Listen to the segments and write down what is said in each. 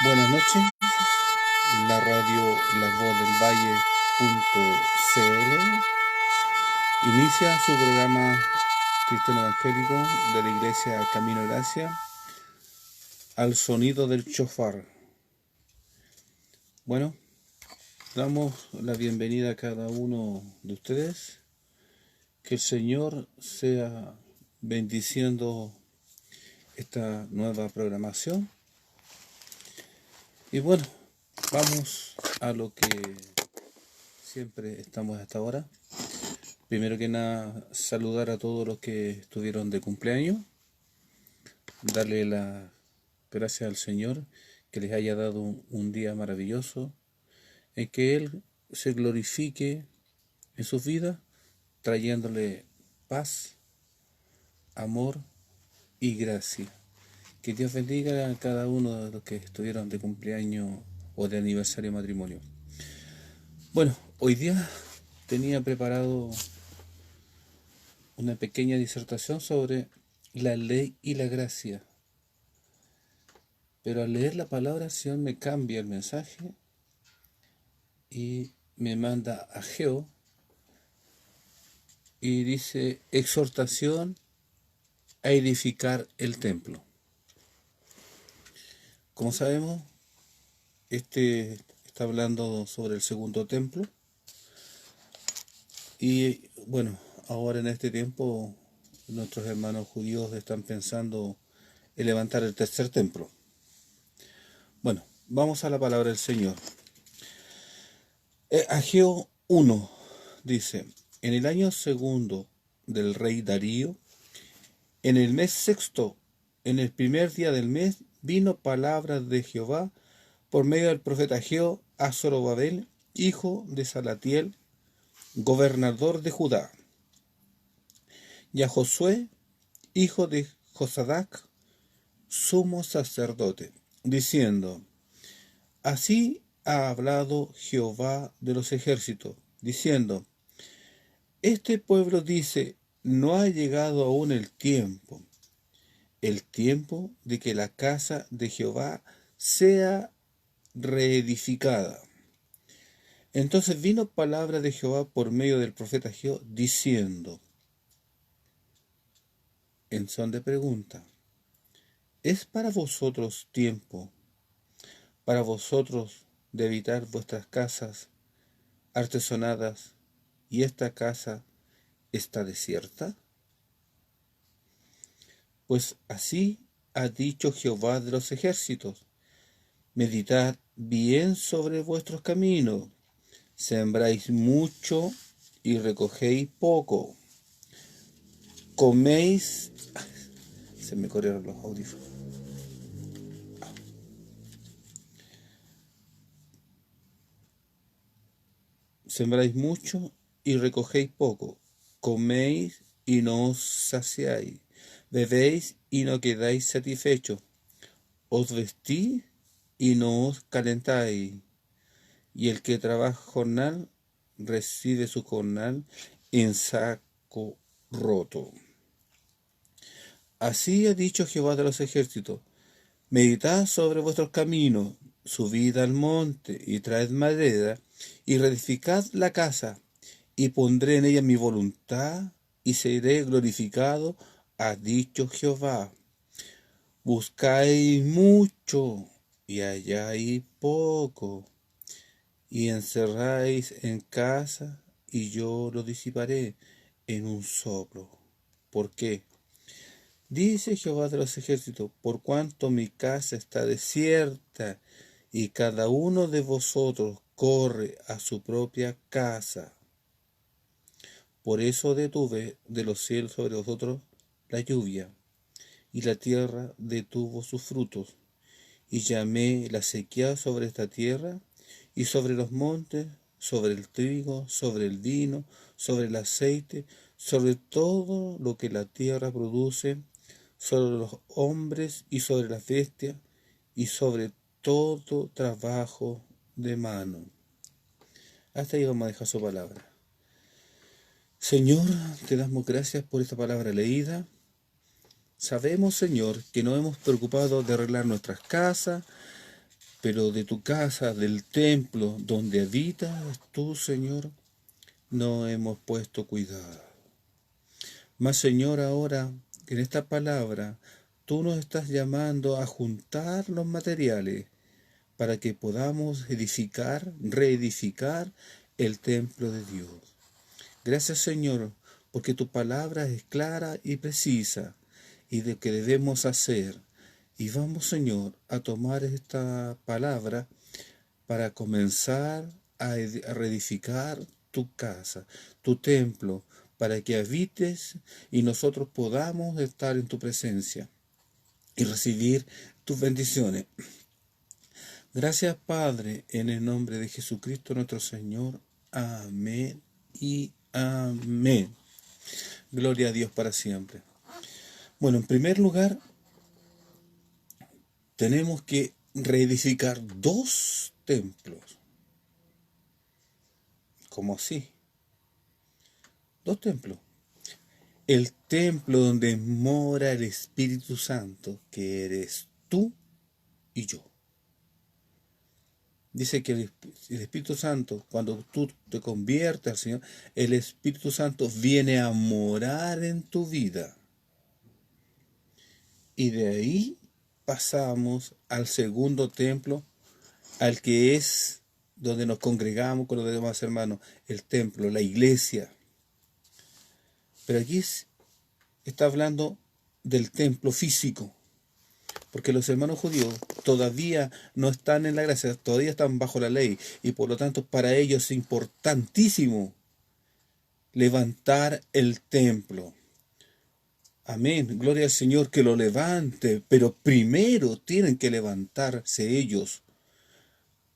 Buenas noches, la radio La Voz del Valle.cl inicia su programa cristiano evangélico de la iglesia Camino de Gracia al sonido del chofar. Bueno, damos la bienvenida a cada uno de ustedes. Que el Señor sea bendiciendo esta nueva programación. Y bueno, vamos a lo que siempre estamos hasta ahora. Primero que nada, saludar a todos los que estuvieron de cumpleaños, darle las gracias al Señor que les haya dado un día maravilloso, en que Él se glorifique en sus vidas, trayéndole paz, amor y gracia. Que Dios bendiga a cada uno de los que estuvieron de cumpleaños o de aniversario de matrimonio. Bueno, hoy día tenía preparado una pequeña disertación sobre la ley y la gracia. Pero al leer la palabra, el Señor me cambia el mensaje y me manda a Ageo y dice exhortación a edificar el templo. Como sabemos, está hablando sobre el segundo templo. Y bueno, ahora en este tiempo nuestros hermanos judíos están pensando en levantar el tercer templo. Bueno, vamos a la palabra del Señor. Ageo 1 dice: en el año segundo del rey Darío, en el mes sexto, en el primer día del mes, vino palabra de Jehová por medio del profeta Ageo a Zorobabel, hijo de Salatiel, gobernador de Judá, y a Josué, hijo de Josadac, sumo sacerdote, diciendo: así ha hablado Jehová de los ejércitos, diciendo: este pueblo dice, no ha llegado aún el tiempo de que la casa de Jehová sea reedificada. Entonces vino palabra de Jehová por medio del profeta Ageo, diciendo, en son de pregunta: ¿es para vosotros tiempo, para vosotros de habitar vuestras casas artesonadas, y esta casa está desierta? Pues así ha dicho Jehová de los ejércitos: meditad bien sobre vuestros caminos, sembráis mucho y recogéis poco, coméis... Se me corrieron los audífonos. Sembráis mucho y recogéis poco, coméis y no os saciáis, bebéis y no quedáis satisfechos, os vestís y no os calentáis, y el que trabaja jornal recibe su jornal en saco roto. Así ha dicho Jehová de los ejércitos: meditad sobre vuestros caminos, subid al monte y traed madera, y reedificad la casa, y pondré en ella mi voluntad, y seré glorificado, ha dicho Jehová. Buscáis mucho, y halláis poco, y encerráis en casa, y yo lo disiparé en un soplo. ¿Por qué? Dice Jehová de los ejércitos: por cuanto mi casa está desierta, y cada uno de vosotros corre a su propia casa. Por eso detuve de los cielos sobre vosotros la lluvia, y la tierra detuvo sus frutos, y llamé la sequía sobre esta tierra, y sobre los montes, sobre el trigo, sobre el vino, sobre el aceite, sobre todo lo que la tierra produce, sobre los hombres y sobre las bestias, y sobre todo trabajo de mano. Hasta ahí vamos a dejar su palabra. Señor, te damos gracias por esta palabra leída. Sabemos, Señor, que nos hemos preocupado de arreglar nuestras casas, pero de tu casa, del templo donde habitas tú, Señor, no hemos puesto cuidado. Mas, Señor, ahora, en esta palabra, tú nos estás llamando a juntar los materiales para que podamos edificar, reedificar el templo de Dios. Gracias, Señor, porque tu palabra es clara y precisa y de que debemos hacer. Y vamos, Señor, a tomar esta palabra para comenzar a reedificar tu casa, tu templo, para que habites y nosotros podamos estar en tu presencia y recibir tus bendiciones. Gracias, Padre, en el nombre de Jesucristo nuestro Señor. Amén y amén. Gloria a Dios para siempre. Bueno, en primer lugar, tenemos que reedificar 2 templos. ¿Cómo así? 2 templos. El templo donde mora el Espíritu Santo, que eres tú y yo. Dice que el Espíritu Santo, cuando tú te conviertes al Señor, el Espíritu Santo viene a morar en tu vida. Y de ahí pasamos al segundo templo, al que es donde nos congregamos con los demás hermanos, el templo, la iglesia. Pero aquí está hablando del templo físico, porque los hermanos judíos todavía no están en la gracia, todavía están bajo la ley, y por lo tanto para ellos es importantísimo levantar el templo. Amén, gloria al Señor, que lo levante, pero primero tienen que levantarse ellos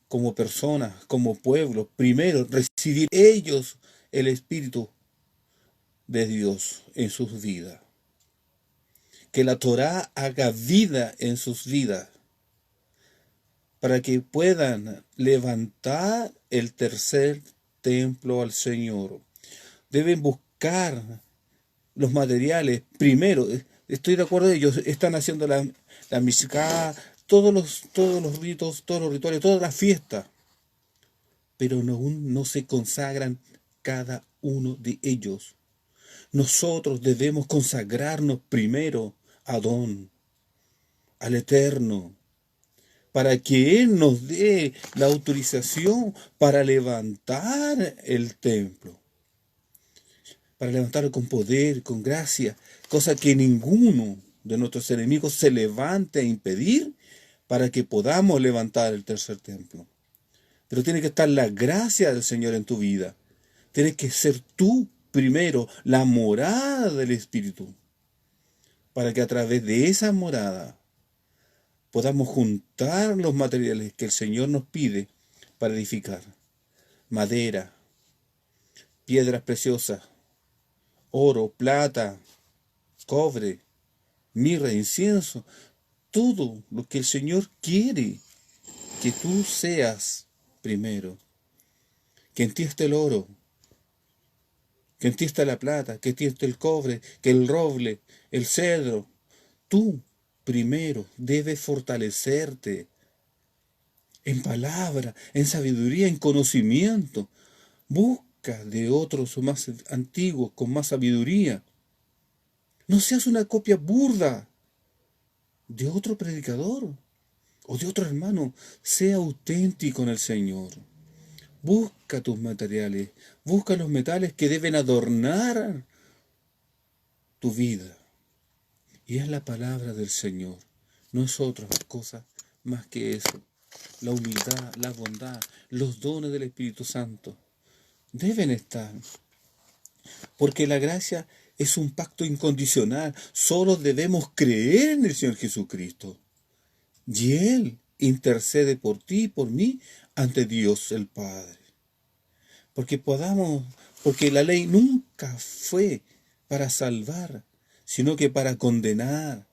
como personas, como pueblo, primero recibir ellos el Espíritu de Dios en sus vidas. Que la Torá haga vida en sus vidas, para que puedan levantar el tercer templo al Señor. Deben buscar los materiales. Primero, estoy de acuerdo, ellos están haciendo la mishká, todos los ritos, todos los rituales, todas las fiestas, pero aún no se consagran cada uno de ellos. Nosotros debemos consagrarnos primero a Adón, al Eterno, para que Él nos dé la autorización para levantar el templo, para levantarlo con poder, con gracia, cosa que ninguno de nuestros enemigos se levante a impedir para que podamos levantar el tercer templo. Pero tiene que estar la gracia del Señor en tu vida. Tienes que ser tú primero la morada del Espíritu, para que a través de esa morada podamos juntar los materiales que el Señor nos pide para edificar. Madera, piedras preciosas, oro, plata, cobre, mirra, incienso, todo lo que el Señor quiere que tú seas primero. Que en ti esté el oro, que en ti esté la plata, que en ti esté el cobre, que el roble, el cedro. Tú primero debes fortalecerte en palabra, en sabiduría, en conocimiento. Busca de otros más antiguos, con más sabiduría. No seas una copia burda de otro predicador o de otro hermano. Sea auténtico en el Señor. Busca tus materiales, busca los metales que deben adornar tu vida. Y es la palabra del Señor, no es otra cosa más que eso. La humildad, la bondad, los dones del Espíritu Santo deben estar. Porque la gracia es un pacto incondicional. Solo debemos creer en el Señor Jesucristo. Y Él intercede por ti y por mí ante Dios el Padre. Porque la ley nunca fue para salvar, sino que para condenar.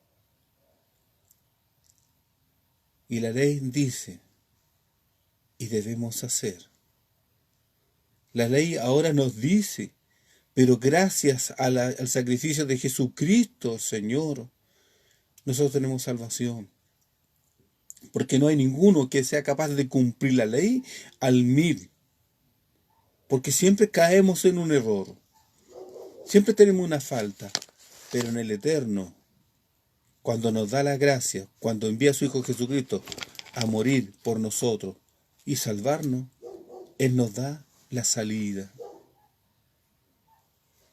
Y la ley dice, y debemos hacer. La ley ahora nos dice, pero gracias al sacrificio de Jesucristo, Señor, nosotros tenemos salvación. porque no hay ninguno que sea capaz de cumplir la ley al 1000, porque siempre caemos en un error, siempre tenemos una falta, pero en el Eterno, cuando nos da la gracia, cuando envía a su Hijo Jesucristo a morir por nosotros y salvarnos, Él nos da la salida.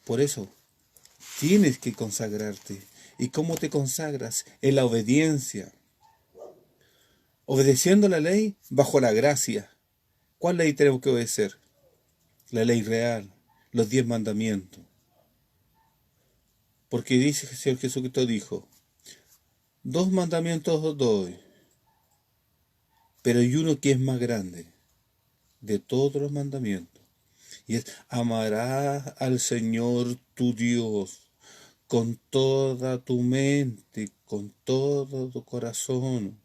Por eso, tienes que consagrarte. ¿Y cómo te consagras? En la obediencia. Obedeciendo la ley bajo la gracia. ¿Cuál ley tenemos que obedecer? La ley real, los 10 mandamientos. Porque dice el Señor Jesucristo dijo, 2 mandamientos os doy, pero hay uno que es más grande de todos los mandamientos. Y es, amarás al Señor tu Dios con toda tu mente, con todo tu corazón.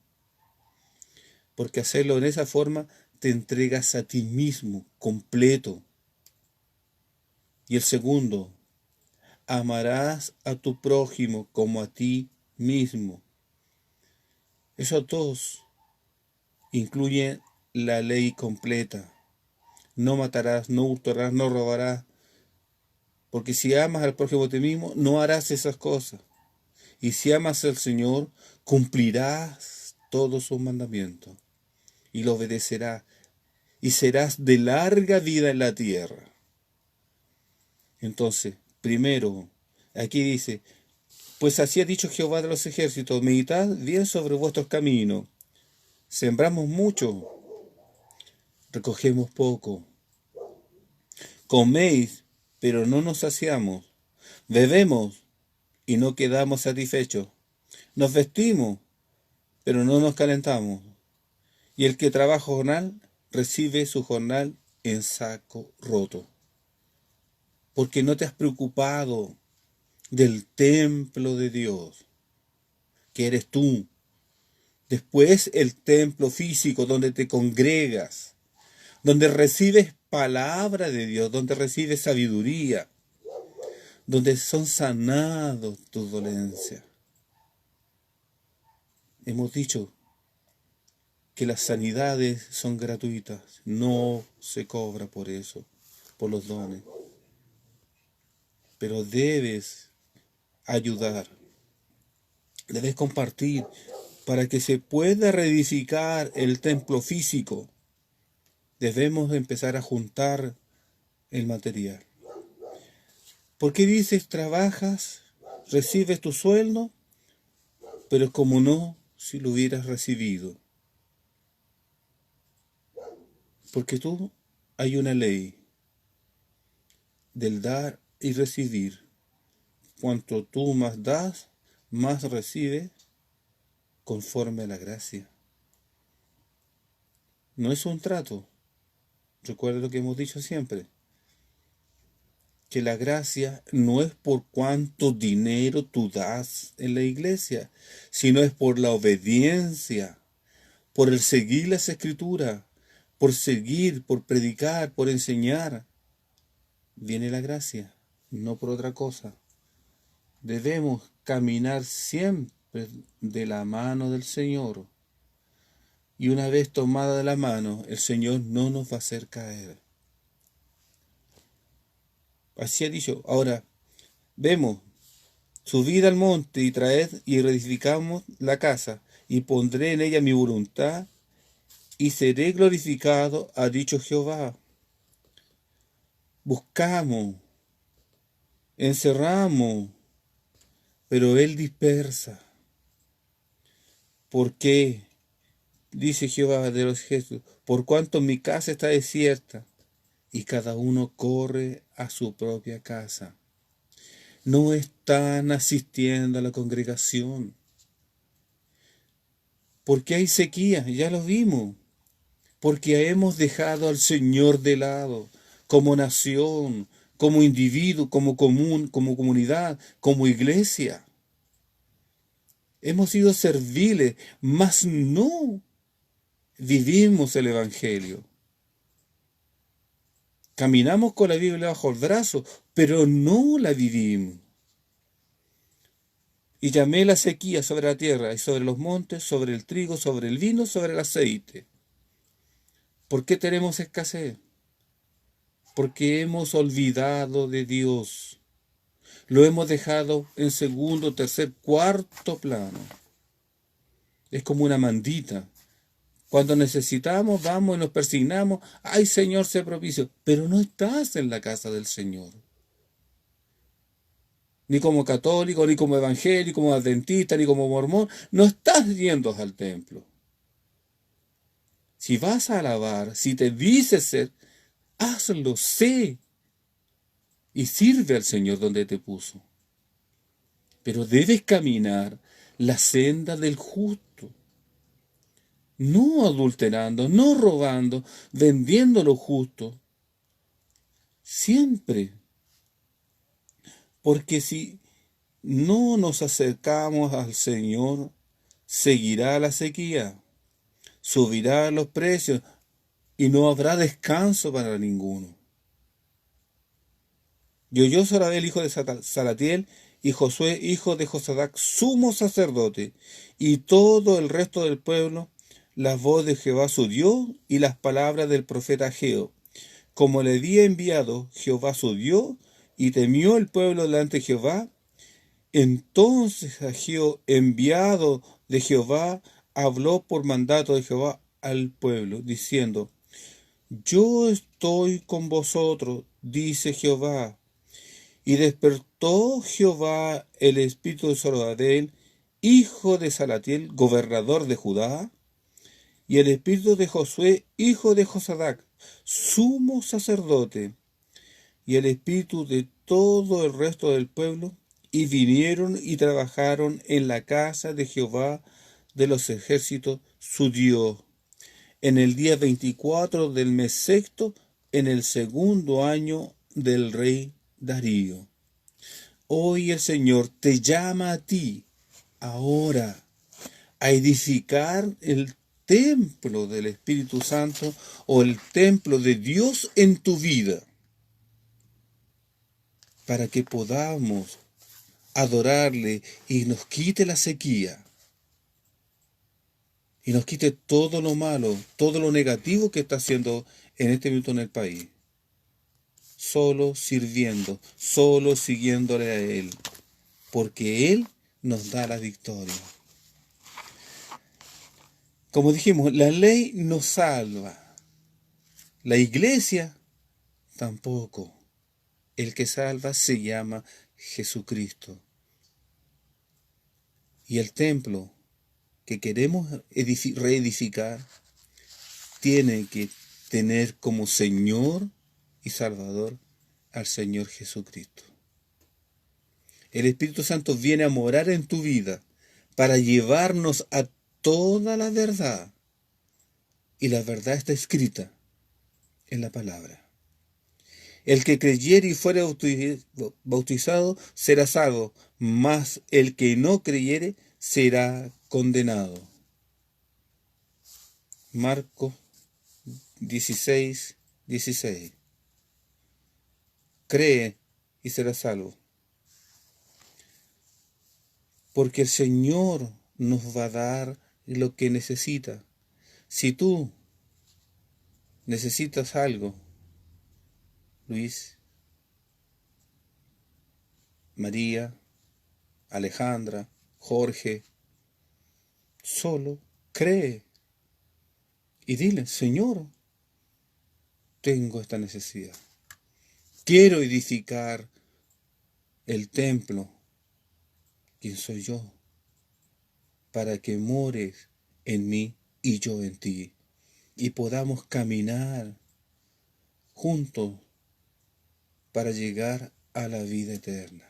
Porque hacerlo en esa forma te entregas a ti mismo, completo. Y el segundo, amarás a tu prójimo como a ti mismo. Esos dos incluyen la ley completa. No matarás, no hurtarás, no robarás. Porque si amas al prójimo a ti mismo, no harás esas cosas. Y si amas al Señor, cumplirás todos sus mandamientos. Y lo obedecerás. Y serás de larga vida en la tierra. Entonces, primero, aquí dice, pues así ha dicho Jehová de los ejércitos, meditad bien sobre vuestros caminos. Sembramos mucho, recogemos poco. Coméis, pero no nos saciamos. Bebemos y no quedamos satisfechos. Nos vestimos, pero no nos calentamos. Y el que trabaja jornal, recibe su jornal en saco roto. Porque no te has preocupado del templo de Dios, que eres tú. Después el templo físico donde te congregas, donde recibes palabra de Dios, donde recibes sabiduría, donde son sanados tus dolencias. Hemos dicho que las sanidades son gratuitas, no se cobra por eso, por los dones. Pero debes ayudar, debes compartir para que se pueda reedificar el templo físico. Debemos empezar a juntar el material. ¿Por qué dices trabajas, recibes tu sueldo, pero es como no si lo hubieras recibido? Porque tú hay una ley del dar y recibir. Cuanto tú más das, más recibes conforme a la gracia. No es un trato. Recuerda lo que hemos dicho siempre. Que la gracia no es por cuánto dinero tú das en la iglesia, sino es por la obediencia, por el seguir las escrituras, por seguir, por predicar, por enseñar. Viene la gracia, no por otra cosa. Debemos caminar siempre de la mano del Señor. Y una vez tomada de la mano, el Señor no nos va a hacer caer. Así ha dicho. Ahora, vemos, subid al monte y traed y reedificamos la casa, y pondré en ella mi voluntad, y seré glorificado, ha dicho Jehová. Buscamos, encerramos, pero Él dispersa. ¿Por qué? Dice Jehová de los ejércitos, por cuanto mi casa está desierta, y cada uno corre a su propia casa. No están asistiendo a la congregación. Porque hay sequía, ya lo vimos. Porque hemos dejado al Señor de lado, como nación, como individuo, como comunidad, como iglesia. Hemos sido serviles, mas no vivimos el Evangelio. Caminamos con la Biblia bajo el brazo, pero no la vivimos. Y llamé la sequía sobre la tierra y sobre los montes, sobre el trigo, sobre el vino, sobre el aceite. ¿Por qué tenemos escasez? Porque hemos olvidado de Dios. Lo hemos dejado en segundo, tercer, cuarto plano. Es como una mandita. Cuando necesitamos, vamos y nos persignamos. ¡Ay, Señor, sé propicio! Pero no estás en la casa del Señor. Ni como católico, ni como evangélico, como adventista, ni como mormón. No estás yendo al templo. Si vas a alabar, si te dices ser, hazlo, sé. Y sirve al Señor donde te puso. Pero debes caminar la senda del justo. No adulterando, no robando, vendiendo lo justo. Siempre. Porque si no nos acercamos al Señor, seguirá la sequía, subirá los precios y no habrá descanso para ninguno. Y oyó Zorabel, hijo de Salatiel, y Josué, hijo de Josadac, sumo sacerdote, y todo el resto del pueblo, la voz de Jehová su Dios y las palabras del profeta Ageo, como le había enviado Jehová su Dios, y temió el pueblo delante de Jehová. Entonces Ageo, enviado de Jehová, habló por mandato de Jehová al pueblo, diciendo: Yo estoy con vosotros, dice Jehová. Y despertó Jehová el espíritu de Zorobabel, hijo de Salatiel, gobernador de Judá, y el espíritu de Josué, hijo de Josadac, sumo sacerdote, y el espíritu de todo el resto del pueblo, y vinieron y trabajaron en la casa de Jehová de los ejércitos, su Dios, en el día 24 del mes sexto, en el segundo año del rey Darío. Hoy el Señor te llama a ti, ahora, a edificar el templo del Espíritu Santo o el templo de Dios en tu vida, para que podamos adorarle y nos quite la sequía, y nos quite todo lo malo, todo lo negativo que está haciendo en este minuto en el país. Solo sirviendo, solo siguiéndole a Él, porque Él nos da la victoria. Como dijimos, la ley no salva, la iglesia tampoco. El que salva se llama Jesucristo. Y el templo que queremos reedificar tiene que tener como Señor y Salvador al Señor Jesucristo. El Espíritu Santo viene a morar en tu vida para llevarnos a toda la verdad. Y la verdad está escrita en la palabra. El que creyere y fuere bautizado será salvo, mas el que no creyere será condenado. Marcos 16:16. Cree y será salvo. Porque el Señor nos va a dar lo que necesita. Si tú necesitas algo, Luis, María, Alejandra, Jorge, solo cree y dile: Señor, tengo esta necesidad. Quiero edificar el templo. ¿Quién soy yo? Para que mores en mí y yo en ti, y podamos caminar juntos para llegar a la vida eterna.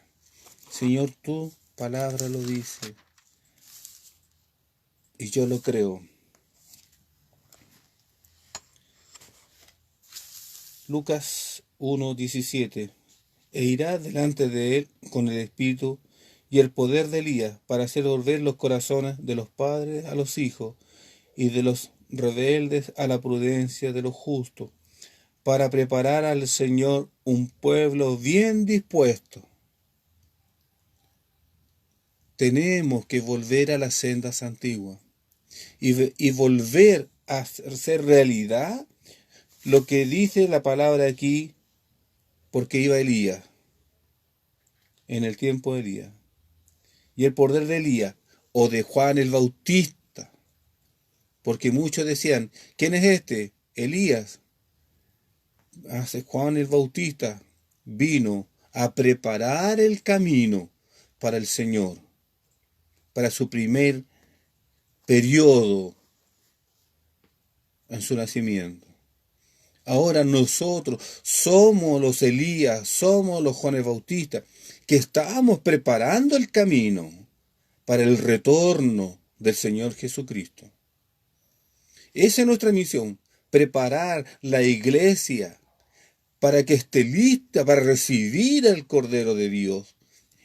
Señor, tu palabra lo dice, y yo lo creo. Lucas 1:17. E irá delante de él con el espíritu y el poder de Elías, para hacer volver los corazones de los padres a los hijos, y de los rebeldes a la prudencia de los justos, para preparar al Señor un pueblo bien dispuesto. tenemos que volver a las sendas antiguas y volver a hacer realidad lo que dice la palabra aquí, porque iba Elías, en el tiempo de Elías. Y el poder de Elías, o de Juan el Bautista, porque muchos decían, ¿quién es este? Elías. Hace Juan el Bautista vino a preparar el camino para el Señor, para su primer periodo en su nacimiento. Ahora nosotros somos los Elías, somos los Juanes Bautistas, que estamos preparando el camino para el retorno del Señor Jesucristo. Esa es nuestra misión, preparar la iglesia para que esté lista para recibir al Cordero de Dios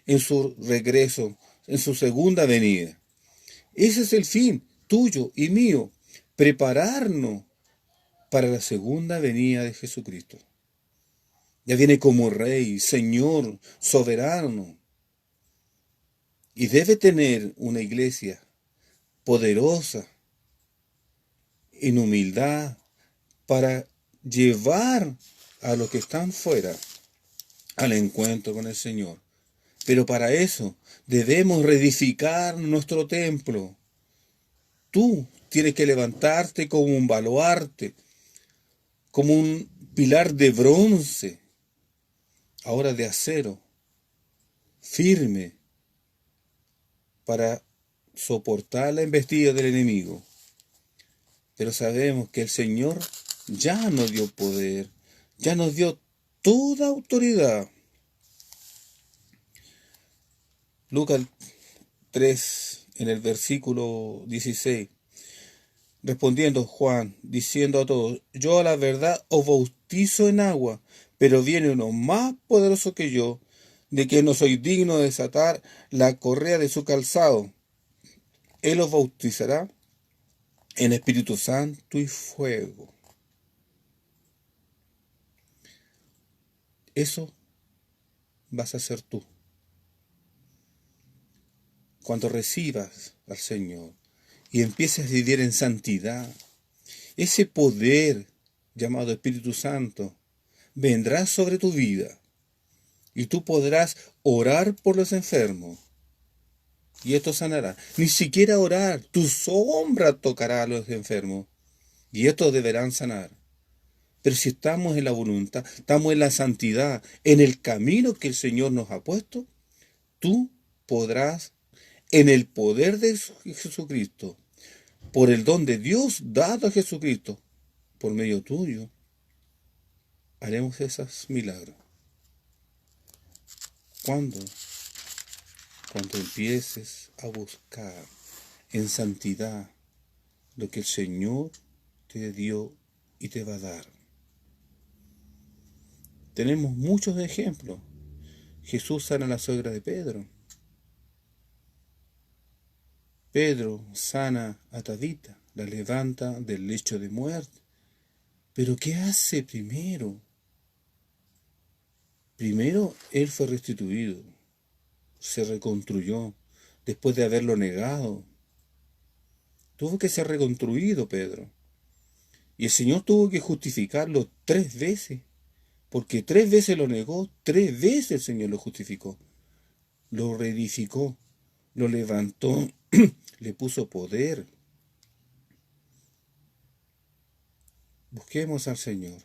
en su regreso, en su segunda venida. Ese es el fin tuyo y mío, prepararnos para la segunda venida de Jesucristo. Ya viene como Rey, Señor, soberano. Y debe tener una iglesia poderosa, en humildad, para llevar a los que están fuera al encuentro con el Señor. Pero para eso debemos reedificar nuestro templo. Tú tienes que levantarte como un baluarte, como un pilar de bronce, ahora de acero, firme, para soportar la embestida del enemigo. Pero sabemos que el Señor ya nos dio poder, ya nos dio toda autoridad. Lucas 3, en el versículo 16, respondiendo Juan, diciendo a todos, yo a la verdad os bautizo en agua, pero viene uno más poderoso que yo, de que no soy digno de desatar la correa de su calzado. Él os bautizará en Espíritu Santo y fuego. Eso vas a hacer tú cuando recibas al Señor y empieces a vivir en santidad. Ese poder llamado Espíritu Santo vendrá sobre tu vida y tú podrás orar por los enfermos y esto sanará. Ni siquiera orar, tu sombra tocará a los enfermos y estos deberán sanar. Pero si estamos en la voluntad, estamos en la santidad, en el camino que el Señor nos ha puesto, tú podrás, en el poder de Jesucristo, por el don de Dios dado a Jesucristo, por medio tuyo, haremos esos milagros. ¿Cuándo? Cuando empieces a buscar en santidad lo que el Señor te dio y te va a dar. Tenemos muchos ejemplos. Jesús sana a la suegra de Pedro. Pedro sana a Tabita, la levanta del lecho de muerte. Pero ¿qué hace primero? Primero él fue restituido, se reconstruyó después de haberlo negado. Tuvo que ser reconstruido Pedro. Y el Señor tuvo que justificarlo 3 veces, porque 3 veces lo negó, 3 veces el Señor lo justificó, lo reedificó, lo levantó, le puso poder. Busquemos al Señor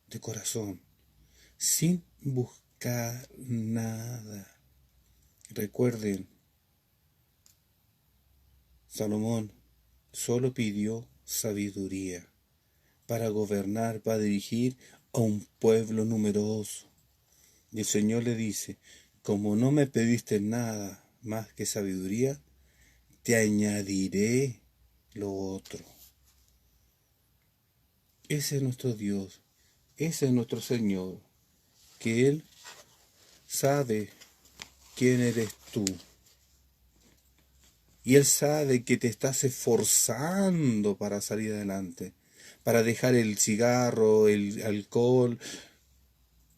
de corazón, sin buscar nada. Recuerden, Salomón solo pidió sabiduría para gobernar, para dirigir a un pueblo numeroso. Y el Señor le dice, como no me pediste nada más que sabiduría, te añadiré lo otro. Ese es nuestro Dios, ese es nuestro Señor, que Él sabe quién eres tú. Y Él sabe que te estás esforzando para salir adelante, para dejar el cigarro, el alcohol,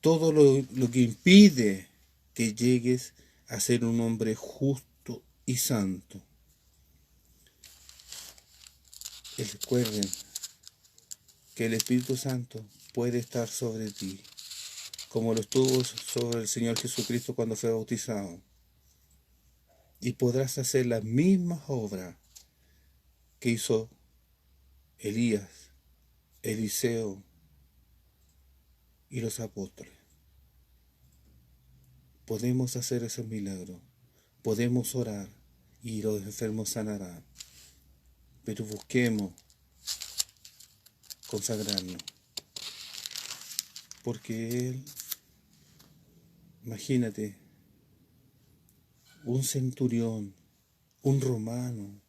todo lo que impide que llegues a ser un hombre justo y santo. Y recuerden que el Espíritu Santo puede estar sobre ti, como lo estuvo sobre el Señor Jesucristo cuando fue bautizado. Y podrás hacer las mismas obras que hizo Elías, Eliseo y los apóstoles. Podemos hacer esos milagros, podemos orar y los enfermos sanarán, pero busquemos consagrarnos, porque Él, imagínate, un centurión, un romano,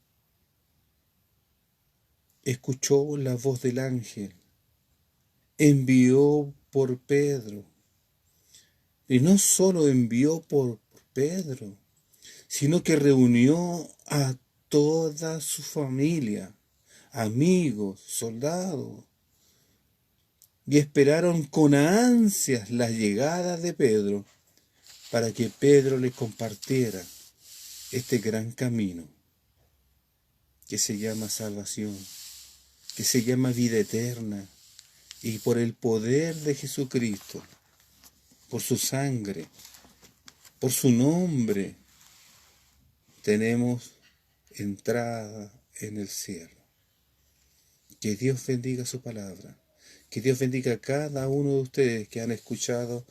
escuchó la voz del ángel, envió por Pedro, y no solo envió por Pedro, sino que reunió a toda su familia, amigos, soldados, y esperaron con ansias la llegada de Pedro para que Pedro les compartiera este gran camino que se llama salvación, que se llama vida eterna, y por el poder de Jesucristo, por su sangre, por su nombre, tenemos entrada en el cielo. Que Dios bendiga su palabra. Que Dios bendiga a cada uno de ustedes que han escuchado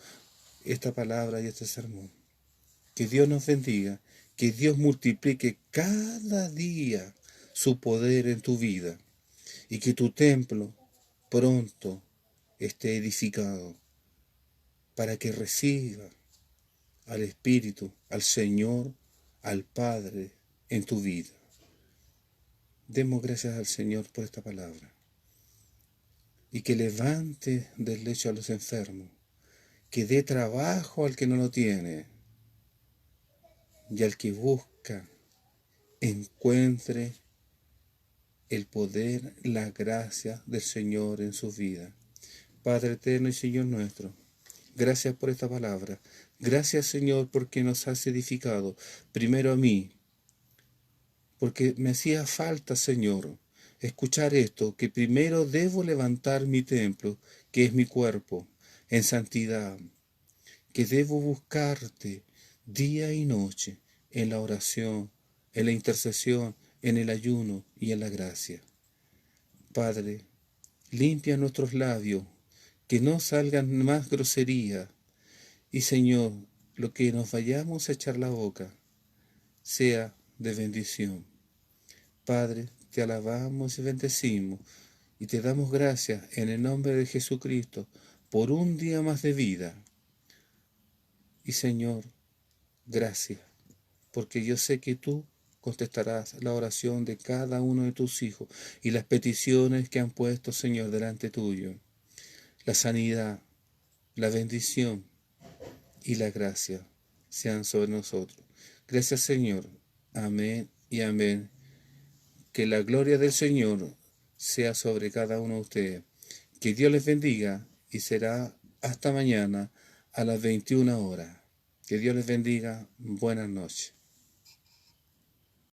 esta palabra y este sermón. Que Dios nos bendiga. Que Dios multiplique cada día su poder en tu vida. Y que tu templo pronto esté edificado para que reciba al Espíritu, al Señor, al Padre en tu vida. Demos gracias al Señor por esta palabra. Y que levante del lecho a los enfermos, que dé trabajo al que no lo tiene, y al que busca encuentre el poder, la gracia del Señor en su vida. Padre eterno y Señor nuestro, gracias por esta palabra. Gracias, Señor, porque nos has edificado, primero a mí, porque me hacía falta, Señor, escuchar esto, que primero debo levantar mi templo, que es mi cuerpo, en santidad, que debo buscarte día y noche en la oración, en la intercesión, en el ayuno y en la gracia. Padre, limpia nuestros labios, que no salgan más groserías, y Señor, lo que nos vayamos a echar la boca sea de bendición. Padre, te alabamos y bendecimos y te damos gracias en el nombre de Jesucristo por un día más de vida. Y Señor, gracias, porque yo sé que tú contestarás la oración de cada uno de tus hijos y las peticiones que han puesto, Señor, delante tuyo. La sanidad, la bendición y la gracia sean sobre nosotros. Gracias, Señor. Amén y amén. Que la gloria del Señor sea sobre cada uno de ustedes. Que Dios les bendiga y será hasta mañana a las 21 horas. Que Dios les bendiga. Buenas noches.